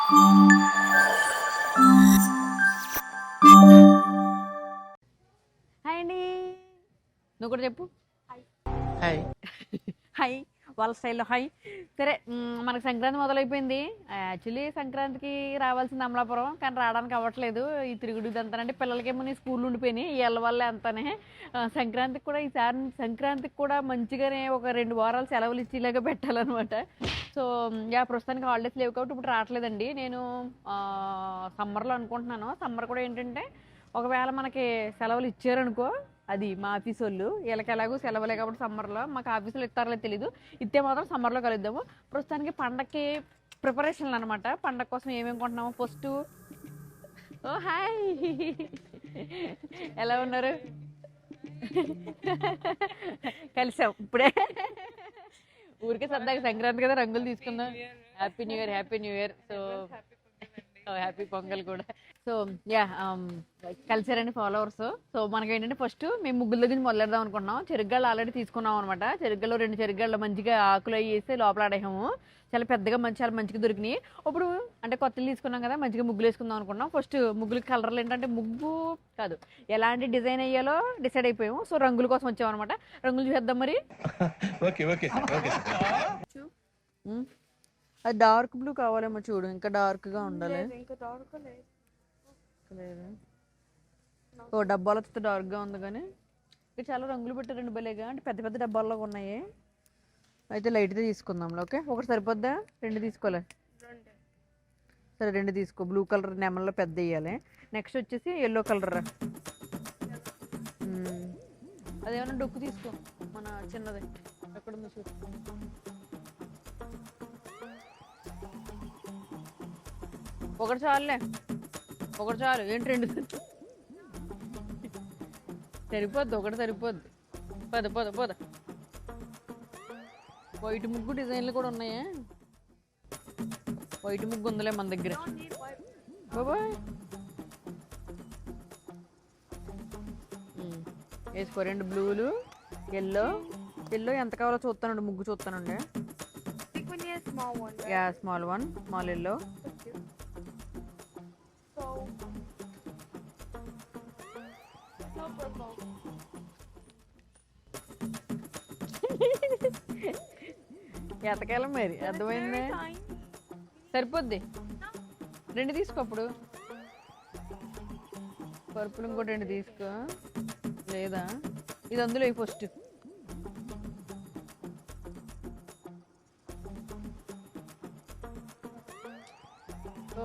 Hi అండి. నువ్వు కూడా చెప్పు హాయ్. హాయ్. వాళ్ళ స్టైల్లో హాయ్. సరే, మనకు సంక్రాంతి మొదలైపోయింది. యాక్చువల్లీ సంక్రాంతికి రావాల్సింది అమలాపురం, కానీ రావడానికి అవ్వట్లేదు. ఈ తిరుగుడు ఇదంతానంటే పిల్లలకేమో నీ స్కూల్ ఉండిపోయినాయి వీళ్ళ వల్ల అంతానే. సంక్రాంతికి కూడా ఈసారి సంక్రాంతికి కూడా మంచిగానే ఒక 2 వారాలు సెలవులు ఇచ్చేలాగా పెట్టాలన్నమాట. సో ప్రస్తుతానికి హాలిడేస్ లేవు కాబట్టి ఇప్పుడు రావట్లేదండి. నేను సమ్మర్లో అనుకుంటున్నాను. సమ్మర్ కూడా ఏంటంటే ఒకవేళ మనకి సెలవులు ఇచ్చారనుకో, అది మా ఆఫీస్ వాళ్ళు, వీళ్ళకి ఎలాగో సెలవులే కాబట్టి సమ్మర్లో మాకు ఆఫీసులో ఇస్తారో తెలీదు, ఇస్తే మాత్రం సమ్మర్లో కలుద్దాము. ప్రస్తుతానికి పండగకి ప్రిపరేషన్లు అనమాట. పండగ కోసం ఏమేమి కొంటున్నాము ఫస్ట్. ఓ హాయ్, ఎలా ఉన్నారు? కలిసాం ఇప్పుడే. ఊరికే సరదాగా సంక్రాంతి కదా రంగులు తీసుకుందాం. Happy new year, happy new year. So happy pongal కూడా. So కలిసారండి followers. సో మనకి ఏంటంటే ఫస్ట్ మేము ముగ్గుల దగ్గర మొదలెడదాం అనుకుంటున్నాం. చెరుగ్గాళ్ళు ఆల్రెడీ తీసుకున్నాం అనమాట. చెరుగ్గాళ్ళు 2 చెరుగ్గాళ్ళు మంచిగా ఆకులు అవి వేసి లోపల ఆడేసాము. చాలా పెద్దగా చాలా మంచిగా దొరికినాయి. ఇప్పుడు అంటే కొత్తలు తీసుకున్నాం కదా, మంచిగా ముగ్గులు వేసుకుందాం అనుకున్నాం. ఫస్ట్ ముగ్గులకి కలర్లు ఏంటంటే ముగ్గు కాదు, ఎలాంటి డిజైన్ అయ్యాలో డిసైడ్ అయిపోయాము. సో రంగుల కోసం వచ్చామన్నమాట. రంగులు చూసేద్దాం మరి. అది డార్క్ బ్లూ కావాలేమో చూడు, ఇంకా డార్క్ గా ఉండాలి. ఓ డబ్బాలు వస్తే డార్క్ గా ఉంది, కానీ ఇక్కడ చాలా రంగులు పెట్టారండి భలేగా. అంటే పెద్ద పెద్ద డబ్బాల్లో ఉన్నాయి. అయితే లైట్గా తీసుకుందాం. ఓకే, ఒకటి సరిపోద్దా? 2 తీసుకోలే? సరే 2 తీసుకో. బ్లూ కలర్ నెమల్లో పెద్ద వేయాలి. నెక్స్ట్ వచ్చేసి ఎల్లో కలర్. అదేమన్నా డొక్కు తీసుకో, మన చిన్నది ఎక్కడ ఉందో చూసుకో. ఒకటి చాలులే, ఒకటి చాలు. ఏంటి 2 సరిపోద్ది, ఒకటి సరిపోద్ది. పద. వైట్ ముగ్గు డిజైన్లు కూడా ఉన్నాయా? వైట్ ముగ్గు ఉందిలే మన దగ్గర. బాబాయ్ వేసుకో. 2 బ్లూలు, ఎల్లో ఎంత కావాలో చూస్తానండి, ముగ్గు చూస్తానండి. Small one, small yellow. ఎతకాలం మరి, అర్థమైంది? సరిపోద్ది. 2 తీసుకో. అప్పుడు పర్పుల్ ఇంకో 2 తీసుకో. లేదా ఇది అందులో ఫస్ట్.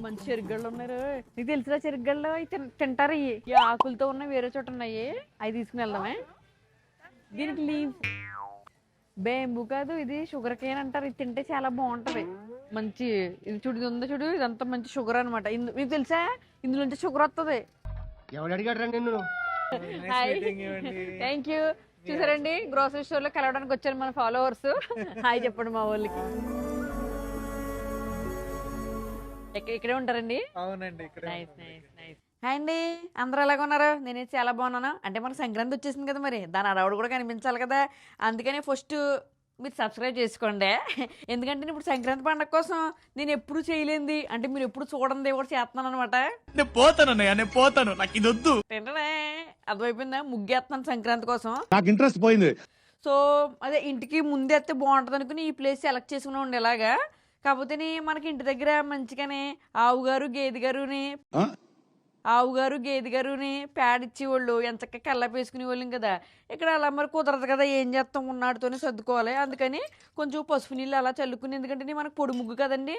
మంచి చెరుగళ్ళు ఉన్నారు. నీకు తెలుసురా చెరుగళ్ళు అయితే తింటారు. ఈ ఆకులతో ఉన్న వేరే చోట ఉన్నాయి, అవి తీసుకుని వెళ్దామే. దీనికి లీవ్ బేంబు కాదు, ఇది షుగర్ కేన్ అంటారు. ఇది తింటే చాలా బాగుంటది. మంచి ఇది చూడు, ఇది ఉందో చూడు, ఇదంతా మంచి షుగర్ అనమాట. మీకు తెలుసా ఇందులోంచి షుగర్ వస్తుంది. Thank you. చూసారండి, గ్రోసరీ స్టోర్ లో కలవడానికి వచ్చారు మన ఫాలోవర్స్. హాయ్ చెప్పండి మా వాళ్ళకి. ఇక్కడే ఉంటారండి? అవునండి. హాయ్ అండి, అందరూ ఎలాగ ఉన్నారు? నేనైతే చాలా బాగున్నాను. అంటే మనకు సంక్రాంతి వచ్చేసింది కదా, మరి దాని అడవుడు కూడా కనిపించాలి కదా. అందుకని ఫస్ట్ మీరు సబ్స్క్రైబ్ చేసుకోండి. ఎందుకంటే ఇప్పుడు సంక్రాంతి పండుగ కోసం నేను ఎప్పుడు చేయలేంది, అంటే మీరు ఎప్పుడు చూడండి కూడా చేస్తున్నాను అనమాట. పోతాను, నాకు ఇది వద్దు. అర్థమైపోయిందా? ముగ్గేస్తున్నాను సంక్రాంతి కోసం. నాకు ఇంట్రెస్ట్ పోయింది. సో అదే ఇంటికి ముందేస్తే బాగుంటుంది అనుకుని ఈ ప్లేస్ సెలెక్ట్ చేసుకుని ఉండే ఇలాగా. కాకపోతే మనకి ఇంటి దగ్గర మంచిగానే ఆవుగారు గేదె గారుని ప్యాడ్ ఇచ్చేవాళ్ళు, ఎంచక్క కల్లాపు వేసుకునే వాళ్ళం కదా. ఇక్కడ అలా మరి కుదరదు కదా, ఏం చేస్తాం, ఉన్నాడుతోనే సర్దుకోవాలి. అందుకని కొంచెం పసుపు నీళ్ళు అలా చల్లుకుని, ఎందుకంటే మనకు పొడి ముగ్గు కదండి.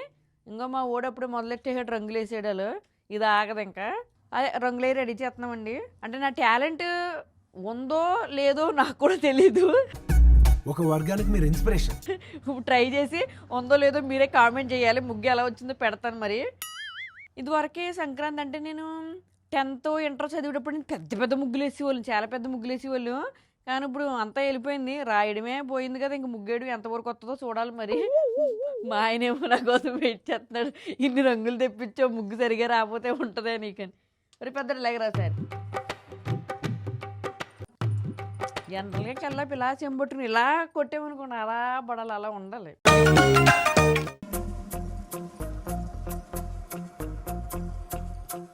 ఇంకా మా ఓడు అప్పుడు మొదలెట్టేసాడు రంగులు వేసేడాలు. ఇది ఆగదు ఇంకా. అదే రంగులు రెడీ చేస్తున్నామండి. అంటే నా టాలెంట్ ఉందో లేదో నాకు కూడా తెలీదు. ఒక వర్గానికి మీరు ఇన్స్పిరేషన్. ట్రై చేసి ఉందో లేదో మీరే కామెంట్ చేయాలి. ముగ్గు ఎలా వచ్చిందో పెడతాను. మరి ఇదివరకే సంక్రాంతి అంటే నేను 10th ఇంటర్ చదివేటప్పుడు నేను పెద్ద ముగ్గులు వేసేవాళ్ళు, చాలా పెద్ద ముగ్గులు వేసేవాళ్ళు. కానీ ఇప్పుడు అంతా వెళ్ళిపోయింది, రాయడమే పోయింది కదా. ఇంక ముగ్గేయడం ఎంతవరకు వస్తుందో చూడాలి. మరి మా ఆయనేమో నా కోసం వెయిట్ చేస్తున్నాడు. ఇన్ని రంగులు తెప్పించావు, ముగ్గు సరిగా రాకపోతే ఉంటుందే నీకని. మరి పెద్ద లేకరా సార్. జనరల్గా కల్లాపు ఇలా చెంబట్టుకుని ఇలా కొట్టేమనుకోండి, అలా పడాలి, అలా ఉండాలి.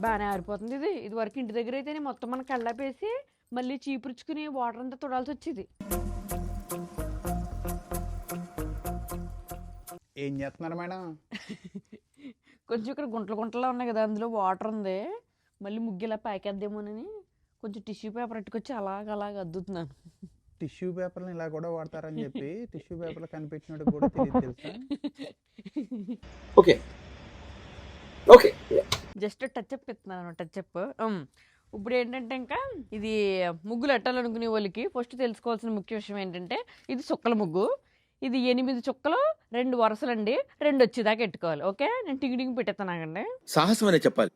బాగానే ఆరిపోతుంది ఇది వరకు ఇంటి దగ్గర అయితేనే మొత్తం మన కళ్ళపేసి మళ్ళీ చీపురుచుకుని వాటర్ అంతా తుడాల్సి వచ్చేది. ఏం చేస్తున్నారు మేడం? కొంచెం ఇక్కడ గుంటలు గుంటలు ఉన్నాయి కదా, అందులో వాటర్ ఉంది, మళ్ళీ ముగ్గు ఇలా పాకేద్దామోనని కొంచెం టిష్యూ పేపర్ పెట్టుకొచ్చి అలాగ అద్దుతున్నాను. టిష్యూ పేపర్ని ఇలా కూడా వాడతారని చెప్పి టిష్యూ పేపర్లు కనిపించినట్టు కూడా తెలియదు తెలుసా? ఓకే ఓకే జస్ట్ టచ్అప్ ఇస్తున్నాను, టచ్అప్. ఇప్పుడు ఏంటంటే ఇంకా ఇది ముగ్గులు ఎట్టాలనుకునే వాళ్ళకి ఫస్ట్ తెలుసుకోవాల్సిన ముఖ్య విషయం ఏంటంటే ఇది చుక్కల ముగ్గు. ఇది 8 చుక్కలు 2 వరుసలండి, 2 వచ్చేదాకా ఎట్టుకోవాలి. ఓకే, నేను టింగ్ పెట్టేస్తానండి. సాహసం అనే చెప్పాలి.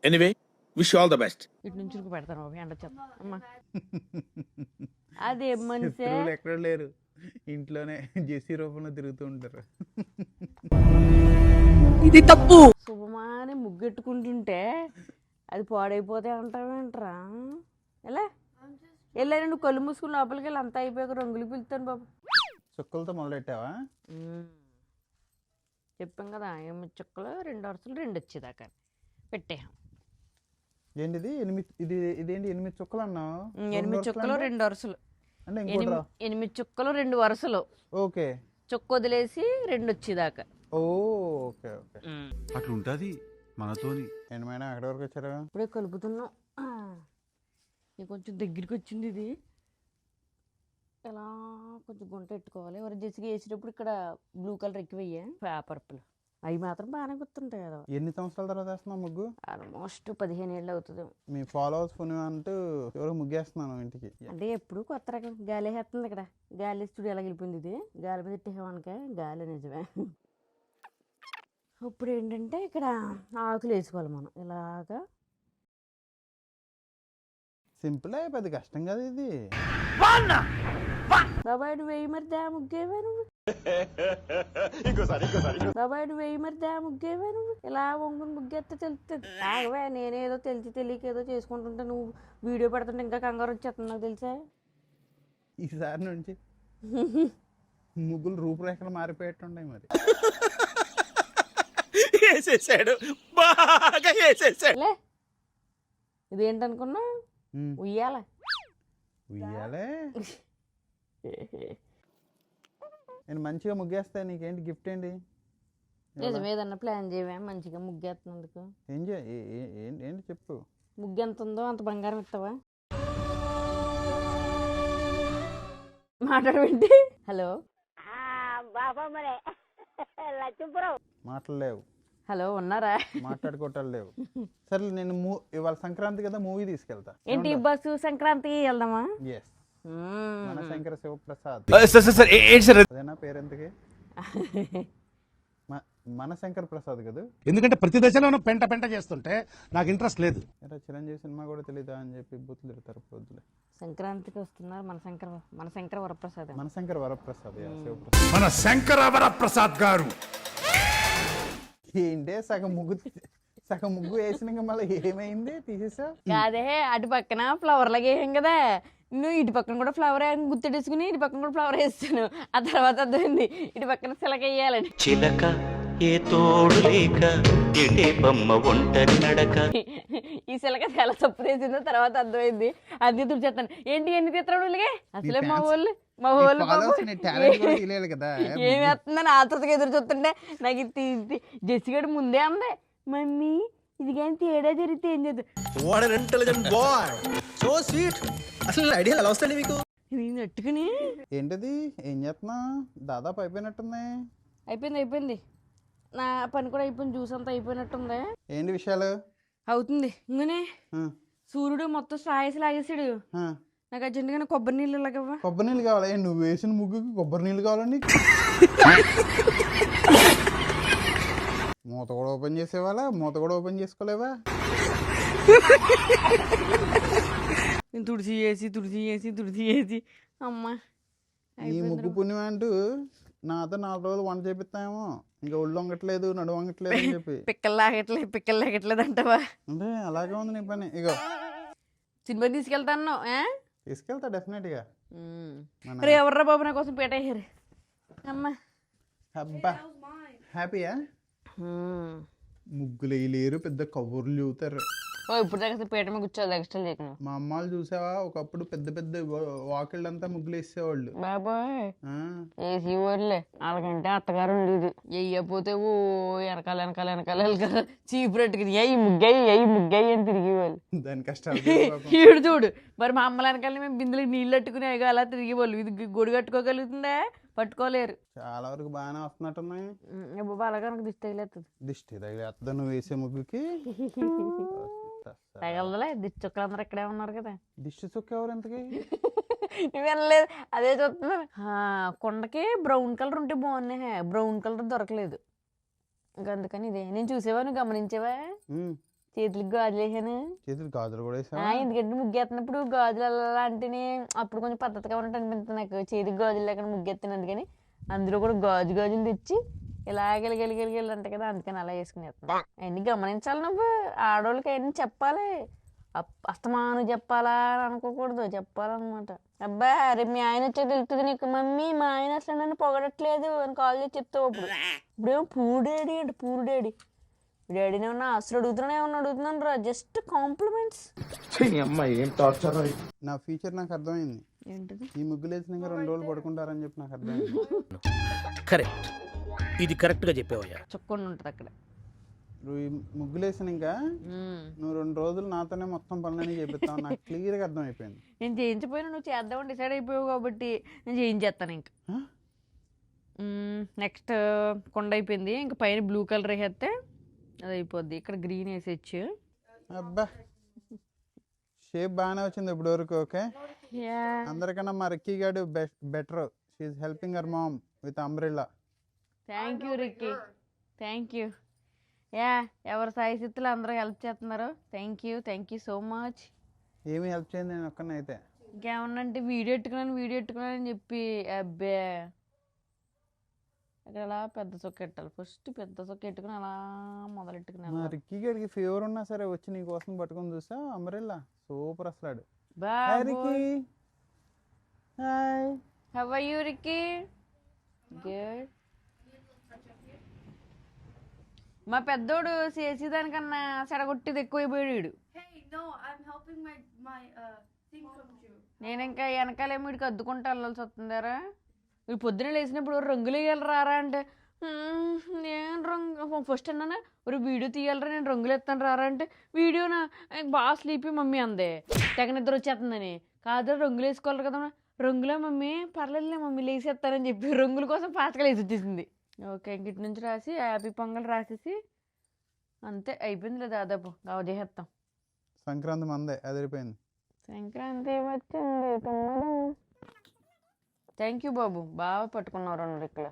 Anyway wish all the best. ఇటు నుంచి పెడతాను బాబు, ఎండ చెప్తా అమ్మా. అదే మనిషి శత్రువులు ఎక్కడ లేరు, ఇంట్లోనే జెస్సీ రూపంలో తిరుగుతూ ఉంటారు. ఇది తప్పు. శుభమాని ముగ్గెట్టుకుంటుంటే అది పాడైపోతే అంటావేంట్రా? ఎలా వెళ్ళా నువ్వు కళ్ళు మూసుకుని లోపలికి వెళ్ళి అంతా అయిపోయాక రంగులు పిలుతాను బాబు. చుక్కలతో మొదలెట్టావా? చెప్పాం కదా 8 చుక్కలు 2 వరుసలు 2 వచ్చేదాకా పెట్టే. ఏంటిది ఇదేంటి 8 చుక్కలు అన్నావు? 8 చుక్కలు 2 వరుసలు అంటే ఇంకోటి 8 చుక్కలు 2 వరుసలు. ఓకే, చుక్క వదిలేసి 2 వచ్చేదాకా. ఓకే ఓకే అట్లుంటది మనతోని. ఏంటి మేడం ఎక్కడి వరకు వచ్చారు? ఇప్పుడే కలుపుతున్నాం. ఇది కొంచెం దగ్గరికి వచ్చింది. ఇది ఎలా కొంచెం గుంట పెట్టుకోవాలి. ఎవరు జెసిగా వేసేటప్పుడు ఇక్కడ బ్లూ కలర్ ఎక్కువ పర్పుల్ అవి మాత్రం బాగానే గుర్తుంటాయి కదా. ఎన్ని సంవత్సరాల తర్వాత వేస్తున్నావు ముగ్గు? ఆల్మోస్ట్ 15 ఏళ్ళు అవుతుంది. మీ ఫాలోవర్స్ పుణ్యం అంటూ ఎవరు ముగ్గేస్తున్నాను ఇంటికి. అంటే ఎప్పుడు కొత్త రకం గాలి వేస్తుంది. ఇక్కడ గాలి స్టూడియో ఎలా వెళ్ళిపోయింది. ఇది గాలి మీద ఎట్టేవానికి గాలి నిజమే. ఇప్పుడు ఏంటంటే ఇక్కడ ఆకులు వేసుకోవాలి మనం ఇలాగా. సింపుల్, పెద్ద కష్టం కదా ఇది. బాబాయ్ నువ్వు వేయి మరి దా ముగ్గేవా నువ్వు. బాబాయ్ నువ్వు వేయి మరి దా ముగ్గేవా నువ్వు. ఇలా వంగుని ముగ్గేస్తే తెలుస్తుంది. ఆగవే, నేనేదో తెలియక ఏదో చేసుకుంటుంటే నువ్వు వీడియో పెడుతుంటే ఇంకా కంగారు వచ్చేస్తుంది నాకు తెలుసా. ఈసారి నుంచి ముగ్గులు రూపురేఖలు మారిపోయేట్టున్నాయి మరి. వేసేసాడు, బాగా వేసేసాడు. లే ఇదేంటనుకున్నా ఉయ్యాల. ఉయ్యాలే. నేను మంచిగా ముగ్గేస్తా, నీకేంటి గిఫ్ట్ ఏంటి? నిజం ఏదన్నా ప్లాన్ చేయవే మంచిగా ముగ్గేస్తున్నందుకు. ఏంటి చెప్పు. ముగ్గు ఎంత ఉందో అంత బంగారం ఇస్తావా? మాట్లాడబెట్టి. హలో మాట్లాడలేవు. హలో ఉన్నారా? మాట్లాడుకోవటాలు లేవు. సరే నేను ఇవాళ సంక్రాంతి కదా మూవీ తీసుకెళ్తా. ఏంటి బస్సు సంక్రాంతికి వెళ్దామా? ఎస్, మన శంకర శివప్రసాద్. అదేనా పేరెంతకి? మన శంకర్ ప్రసాద్ కదా. ఎందుకంటే ప్రతి దశలోనూ పెంట పెంట చేస్తుంటే నాకు ఇంట్రెస్ట్ లేదు. చిరంజీవి సినిమా కూడా తెలీదా అని చెప్పి బూతులు తిడతారు పొద్దులే. సంక్రాంతికి వస్తున్నారు మన శంకర వరప్రసాద్. మన శంకర్ వరప్రసాద్, శివప్రసాద్. మన శంకర వరప్రసాద్ గారు ఏంటే సగం ముగ్గు వేసినాక మళ్ళీ ఏమైంది తీసేసా? కాదే అటు పక్కన ఫ్లవర్ లాగా వేసాం కదా, నువ్వు ఇటు పక్కన కూడా ఫ్లవర్ గుర్తెట్టేసుకుని ఇటు పక్కన కూడా ఫ్లవర్ వేస్తాను. ఆ తర్వాత అర్థమైంది ఇటు పక్కన చిలక వేయాలని. చిలక ఏ తోడు లేక ఎటే బొమ్మ ఒంటరి నడక. ఈ చిలక చాలా తప్పు చేసిందో తర్వాత అర్థమైంది. అది తుడిచేస్తాను. ఏంటి ఎన్ని తీత్రాడు అసలే మా వాళ్ళు ఏమి వేస్తుందని ఆతృతగా ఎదురు చూస్తుంటే నాకు ఇది జెసిగడు ముందే అందే, మమ్మీ ఇది కానీ తేడా జరిగితే ఏం చేద్దాం. నేను అట్టుకుని ఏంటది ఏం చేస్తున్నా? దాదాపు అయిపోయినట్టుంది. అయిపోయింది నా పని కూడా అయిపోయింది. జ్యూస్ అంతా అయిపోయినట్టుంది. ఏంటి విషయాలు? అవుతుంది ఇంకనే సూర్యుడు మొత్తం శ్రాయసి లాగేసాడు. నాకు అర్జెంటుగా కొబ్బరి నీళ్ళు ఇలాగవ్వా. కొబ్బరి నీళ్ళు కావాలా? నువ్వు వేసిన ముగ్గుకి కొబ్బరి నీళ్ళు కావాలండి. మూత కూడా ఓపెన్ చేసేవాళ్ళ? మూత కూడా ఓపెన్ చేసుకోలేవా? నేను తుడిసి వేసి అమ్మా ఈ ముగ్గు పుణ్యం అంటూ నాతో 4 రోజులు వంట చేపిస్తామేమో, ఇంకా ఒళ్ళు వంగట్లేదు నడు వంగట్లేదు అని చెప్పి పిక్కలు లాగట్లేదు అంటావా? అంటే అలాగే ఉంది నీ పని. ఇగో సినిమా తీసుకెళ్తాను. తీసుకెళ్తా డెఫినెట్ గా. రే ఎవర్రా బాబు నా కోసం పెట్టేయారు అమ్మా. అబ్బా హ్యాపీయా? ముగ్గులు వేయలేరు, పెద్ద కబుర్లు చూతారు. ఓ ఇప్పుడు దాకా పీట మీద కూర్చోదు ఎక్స్ట్రా లేకుండా. మా అమ్మాళ్ళు చూసావా, ఒకప్పుడు పెద్ద పెద్ద వాకిళ్ళంతా ముగ్గులు వేసేవాళ్ళు. బాబాయ్ ఆ, ఏసీ ఊర్లే వాళ్ళకంటే అత్తగారు ఉండేది. వెయ్యపోతే ఓ వెనకాల వెనకాల వెనకాల వెనకాల చీపు రెట్టుకుని ఎయ్యి ముగ్గాయి అని తిరిగి వాళ్ళు. దాని కష్టాలు తెలియదు పాపం. ఈడు చూడు మరి మా అమ్మల వెనకాల మేము బిందులకు నీళ్ళు పెట్టుకుని అయ్యో అలా తిరిగి వాళ్ళు. ఇది గొడుగు కట్టుకోగలుగుతుందా? పట్టుకోలేరు. చాలా వరకు బాగానే వస్తున్నట్టున్నాయి. బాబా అలా కనుక దిష్టి తగిలేస్తుంది. దిష్టి తగిలేస్తా నువ్వు వేసే ముగ్గుకి. తగలదులే దిష్టి చుక్కలు అందరూ ఇక్కడే ఉన్నారు కదా. దిష్టి చుక్క ఎవరు ఎంతకి? నువ్వు వెళ్ళలేదు అదే చూస్తున్నాను. కొండకి బ్రౌన్ కలర్ ఉంటే బాగున్నాయి, బ్రౌన్ కలర్ దొరకలేదు. ఇంకా అందుకని ఇదే నేను చూసేవా, నువ్వు గమనించావా? చేతులకి గాజులు వేసాను. చేతులు గాజులు కూడా వేసావా? ఎందుకంటే ముగ్గేస్తున్నప్పుడు గాజులు అలా అంటేనే అప్పుడు కొంచెం పద్ధతిగా ఉన్నట్టు అనిపిస్తుంది నాకు. చేతికి గాజులు లేకుండా ముగ్గెత్తాను. అందుకని అందులో కూడా గాజులు తెచ్చి ఇలాగెలిగెలిగెలిగెలి అంటాయి కదా, అందుకని అలా వేసుకునేస్తాను. అవన్నీ గమనించాలి నువ్వు. ఆడవాళ్ళకి అవన్నీ చెప్పాలి, అస్తమాను చెప్పాలా అని అనుకోకూడదు, చెప్పాలన్నమాట. అబ్బా రేపు మీ ఆయన వచ్చే తెలుస్తుంది నీకు, మమ్మీ మా ఆయన అసలు నన్ను పొగడట్లేదు అని కాల్ చేసి చెప్తావు. ఇప్పుడేమో పూర్ డాడీ అంటే పూర్ డాడీ. డాడీని ఏమన్నా అసలు అడుగుతున్నాను రా, జస్ట్ కాంప్లిమెంట్స్. నా ఫ్యూచర్ నాకు అర్థమైంది. ఏంటిది? ఈ ముగ్గులు వేసినాక 2 రోజులు పడుకుంటారని చెప్పి నాకు అర్థమైంది. కరెక్ట్, ఇది కరెక్ట్ గా చెప్పావయ్యా. చుక్కొని ఉంటుంది అక్కడ. నువ్వు ఈ ముగ్గులు వేసినాక నువ్వు 2 రోజులు నాతోనే మొత్తం పనులని చేపిస్తావు. నాకు క్లియర్గా అర్థమైపోయింది. నేను చేయించిపోయినా నువ్వు చేద్దామని డిసైడ్ అయిపోయావు కాబట్టి నేను చేయించేస్తాను. ఇంకా నెక్స్ట్ కొండ అయిపోయింది, ఇంకా పైన బ్లూ కలర్ వేసేస్తే అది అయిపోద్ది. ఇక్కడ గ్రీన్ వేసేచ్చు. అబ్బా షేప్ బాగానే వచ్చింది ఇప్పుడు వరకు. ఓకే, అందరికన్నా మా రిక్కీ గాడు better. She helping her mom with umbrella. Thank you Ricky, thank you. ఎవరు సాయశక్తులు అందరూ హెల్ప్ చేస్తున్నారు. Thank you so much. ఏమీ హెల్ప్ చేయండి నేను ఒక్కనైతే. ఇంకేమన్నంటే వీడియో ఎట్టుకున్నానని చెప్పి అబ్బే అక్కడ అలా పెద్ద చొక్క ఎట్టాలి. ఫస్ట్ పెద్ద చొక్క ఎట్టుకుని అలా మొదలెట్టుకున్నాను. మా రిక్కీ గడికి ఫీవర్ ఉన్నా సరే వచ్చి నీ కోసం పట్టుకొని చూసా అంబ్రెల్లా. సూపర్ అసలాడు. Hi Ricky. Hi, how are you Ricky? Good. మా పెద్దోడు చేసి దానికన్నా చెడగొట్టేది ఎక్కువైపోయాడు. నేను ఇంకా వెనకాలేమో వీడికి అద్దుకుంటూ వెళ్ళాల్సి వస్తుందారా. వీడు పొద్దున లేచినప్పుడు రంగులు వేయాలి రారా అంటే నేను రంగు ఫస్ట్ అన్నానా ఒక వీడియో తీయాలరా నేను రంగులు ఎత్తాను రారా అంటే వీడియోనా బాగా స్లీపీ మమ్మీ అందే. తెగ నిద్ర వచ్చేస్తుందని. కాదు రంగులు వేసుకోవాలి కదా. రంగులే మమ్మీ, పర్లేదులే మమ్మీ లేసేస్తానని చెప్పి రంగుల కోసం ఫాస్ట్గా లేచి వచ్చేసింది. ఓకే, ఇంటి నుంచి రాసి హ్యాపీ పొంగల్ రాసేసి అంతే అయిపోయింది. లేదా దాదాపు గావ చేసేస్తాం. సంక్రాంతి మందే అదిరిపోయింది. సంక్రాంతి వచ్చింది. థ్యాంక్ యూ బాబు, బాగా పట్టుకున్నారు అన్నారు. ఇక్కడ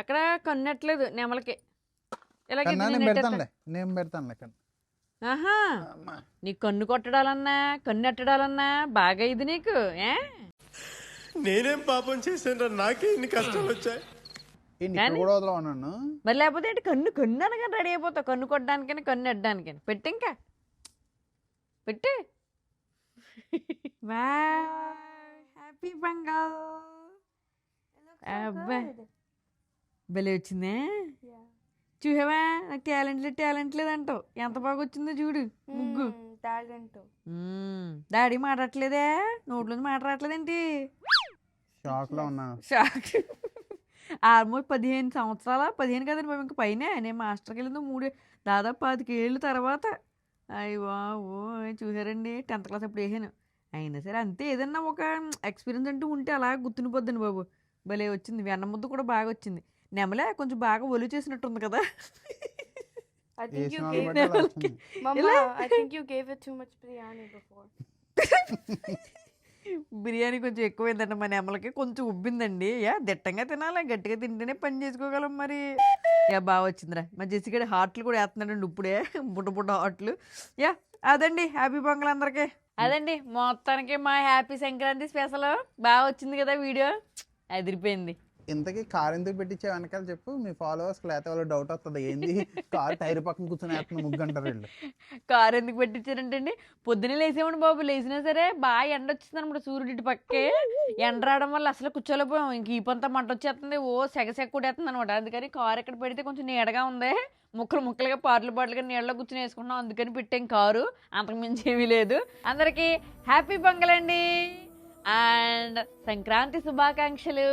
అక్కడ కన్నట్లేదు నెమలకి. నేను పెడతానులే. ఆహా, నీకు కన్ను కొట్టడాలన్నా కన్ను ఎట్టడాలన్నా బాగా ఇది నీకు. నేనేం పాపం చేశాను, నాకే ఇన్ని కష్టాలు వచ్చాయి. కూడా వదలవన్నాను. మరి లేకపోతే ఏంటి కన్ను అనగానే రెడీ అయిపోతావు. కన్ను కొట్టడానికని కన్ను ఎట్టడానికని పెట్టి ఇంకా పెట్టి. హ్యాపీ పొంగల్. అబ్బా భలే వచ్చిందే. చూసావా నాకు టాలెంట్ లేదంటావు. ఎంత బాగా వచ్చిందో చూడు ముగ్గు. డాడీ మాట్లాడట్లేదే, నోట్లోంచి మాట్లాడట్లేదేంటి? షాక్ లో ఉన్నాను. షాక్. ఆల్మోస్ట్ 15 సంవత్సరాల 15 కదండి బాబు, ఇంకా పైన. నేను మాస్టర్కి వెళ్ళింది దాదాపు 25 ఏళ్ళ తర్వాత. అయ్యో చూసారండి 10th క్లాస్ అప్పుడు వేసాను. అయినా సరే అంతే, ఏదన్నా ఒక ఎక్స్పీరియన్స్ అంటూ ఉంటే అలా గుర్తుండిపోద్దండి బాబు. భలే వచ్చింది. వెన్న ముద్ద కూడా బాగా వచ్చింది. నెమలే కొంచెం బాగా ఒలి చేసినట్టుంది కదా. బిర్యానీ కొంచెం ఎక్కువైందంట మా నెమలకి. కొంచెం ఉబ్బిందండి. దిట్టంగా తినాలి, గట్టిగా తింటేనే పని చేసుకోగలం. మరి బాగా వచ్చిందిరా. మా జెసిగడి హార్ట్లు కూడా వేస్తున్నాడండి ఇప్పుడే, బుడ్డ హార్ట్లు. అదండి హ్యాపీ పొంగల్ అందరికీ. అదండి మొత్తానికి మా హ్యాపీ సంక్రాంతి స్పెషల్. బాగా వచ్చింది కదా వీడియో, అదిరిపోయింది. ఇంతకీ కార్ ఎందుకు పెట్టించే వెనకాల చెప్పు, మీ ఫాలోవర్స్ లేకపోతే వాళ్ళు డౌట్ వస్తుంది, ఏంది కార్ టైర్ పక్కన కూర్చొని వేస్తున్న ముగ్గు అంటారు వీళ్ళు. కారు ఎందుకు పెట్టించారంటే అండి, పొద్దున్నే లేసేమండి బాబు, లేచినా సరే బాగా ఎండ వచ్చింది అనమాట, సూర్యుడి ఇటు పక్కే ఎండ రావడం వల్ల అసలు కూర్చోలేకపోయాం, ఇంక ఈ పంతా మంట వచ్చేస్తుంది, ఓ సెగ కొట్టేస్తుంది అనమాట. అందుకని కారు ఎక్కడ పెడితే కొంచెం నీడగా ఉంది, ముక్కలుగా పాటలుగా నీళ్ళలో కూర్చొని వేసుకున్నాం, అందుకని పెట్టాం కారు, అంతకుమించి ఏమీ లేదు. అందరికీ హ్యాపీ పొంగల్ అండి అండ్ సంక్రాంతి శుభాకాంక్షలు.